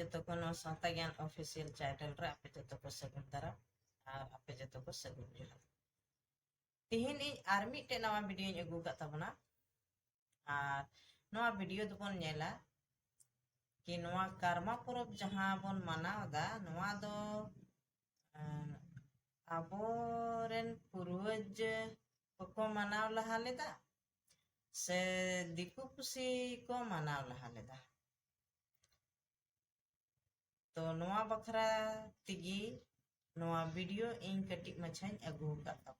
जतो को नो सावता ज्ञान ऑफिशियल चैनल रे आपे जतो को सगुन दारा और आपे जतो को सगुन जोहार तिहिन इन आर मिटे नवा वीडियो इन अगु का तबना और नवा वीडियो दोबन नेला कि नवा कर्मा परब जहां बन मनावदा नवा दो आबोरेन पूर्वज को मनाव लहा लेदा से दिकु पुसी को मनाव लहा लेदा तो नवा बखरा तिगी नवा वीडियो इन कटिक मछाई अगु का तब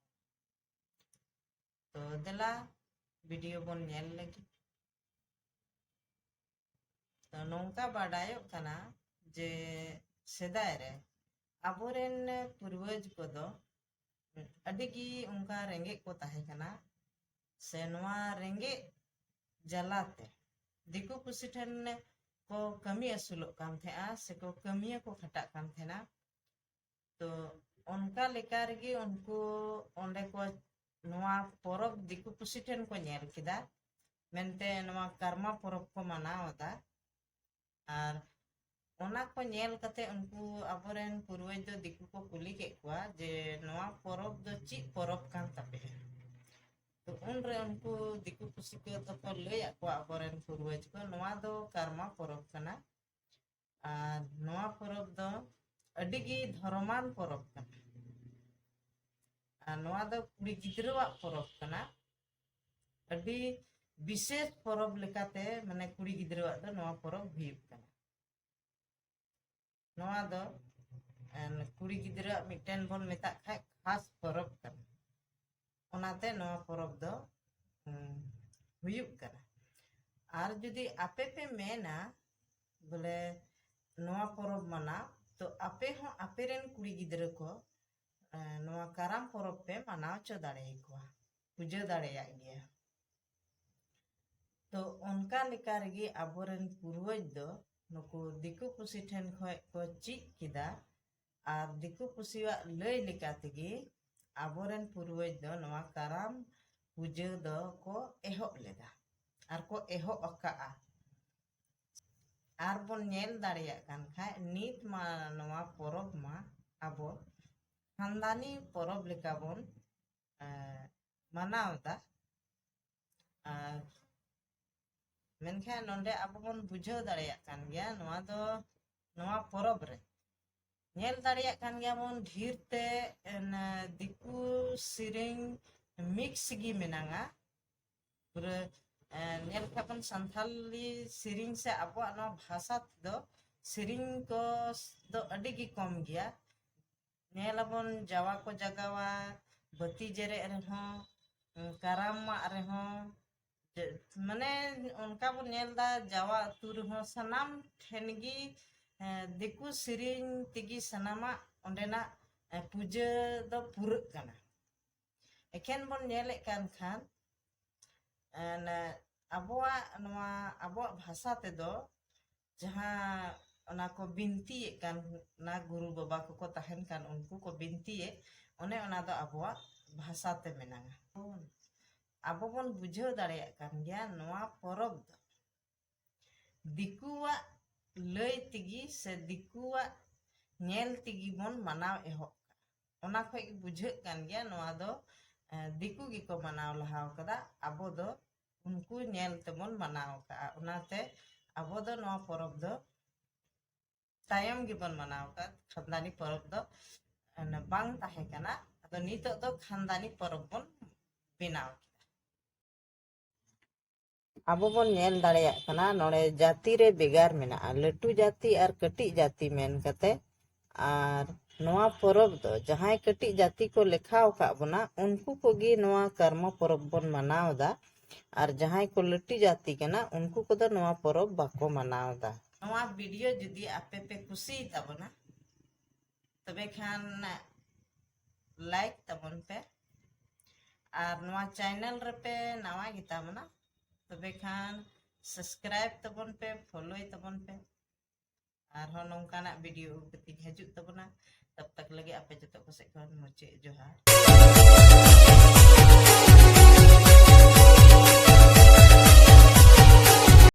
तो दला वीडियो बन नेल लगी तो नौका बाडायो कना जे सेदाय रे आबोरेन पूर्वज को दो अडिगी उनका रेंगे को ताहे कना से नवा रेंगे जलाते दिकु पुसी ठन को कमी असुलो काम थे आ से को कमिया को खटा काम थे ना तो उनका लेकर गे उनको ओंडे को नवा परब दिकु पुसी ठन को नेल किदा मेनते नवा कर्मा परब को मनावदा और ओना को नेल कते उनको आबोरेन पूर्वज दो दिकु को कुली के कुआ जे नवा परब दो ची परब कान तपे तो उन रे उनको दिकु पुसी को तो को लय को आबोरेन पूर्वज को नवा दो कर्मा परब कना और नवा परब दो अडिगी धर्मान परब कना और नवा दो कुड़ी गिद्रवा परब कना अडी विशेष परब लेकाते माने कुड़ी गिद्रवा दो नवा परब हुयुग कना नवा दो कुड़ी गिद्रा मिटन बन मेता खाय खास परब कना ओनाते नवा परब दो हुयुग कना आर जुदी आपे पे मेना बोले नवा परब मना तो आपे हो आपे रेन कुड़ी गिद्रा को नवा कराम परब पे मनाव चो दाड़े को पूजा दाड़े गया तो उनका लेकर गे आबोरेन पूर्वज दो नुकु दिकु पुसी ठेन खय को चिक किदा और दिकु पुसीवा लय लेका तेगे आबोरेन पूर्वज दो नवा कराम पूजा दो को एहब लेदा और को एहब अका आर बोन नेल दाड़िया कान खाय नित मा नवा परब मा आबो खानदानी परब लेका बोन मनावदा मेनखा नोंडे आबो बोन बुझाव दाड़िया कान गया नवा दो नवा परब रे नेल दाड़िया कान गया बोन ढेर ते दिकु सिरिंग मिक्स गी मेनांगा पूरा नेल खाबन संथाली सिरिंग से आबो नवा भाषा दो सिरिंग को दो अडी गी कम गया नेल बोन जावा को जगावा बती जेरे रहो कराम मा रहो माने उनका बो नेलदा जावा तुर हो सनाम ठेनगी दिकु सिरिंग तिगी सनामा ओंडेना पूजा दो पुरक कना एकेन बोन नेले कान खान अबोआ नवा अबोआ भाषा ते दो जहां ओना को बिनती कान ना गुरु बाबा को ताहेन कान उनको को बिनती ओने ओना दो अबोआ भाषा ते मेनांगा आबो बोन बुझाव दाड़िया कान गया नवा परब दो दिकुआ लय तिगी से दिकुआ नेल तिगी बोन मनाव एहब ओना खय बुझाग कान गया नवा दो दिकु गी को मनाव लहाव कदा आबो दो उनको नेल तेबोन मनाव का ओनाते आबो दो नवा परब दो तायम गी बोन मनाव का खानदानी परब दो बांग ताहे कना अदो नितो दो खानदानी परब बोन बेनाव आबो बोन नेल दाड़िया कना नोडे जाति रे बेगार मेना लटू जाति और कटी जाति मेन कते और नवा परब दो जहां कटी जाति को लेखाव का बना उनको को गी नवा कर्म परब बोन मनावदा और जहां को लटी जाति कना उनको को दो नवा परब बाको मनावदा नवा वीडियो जुदी आपे पे खुशी तबना तबे खान लाइक तबन पे और नवा चैनल रे पे नवा गिता मना तबे खान सब्सक्राइब तबन पे फॉलो तबन पे और हो नौकाना वीडियो गति हजु तबना तब तक लगे आपे जतो को से मुचे जोहार।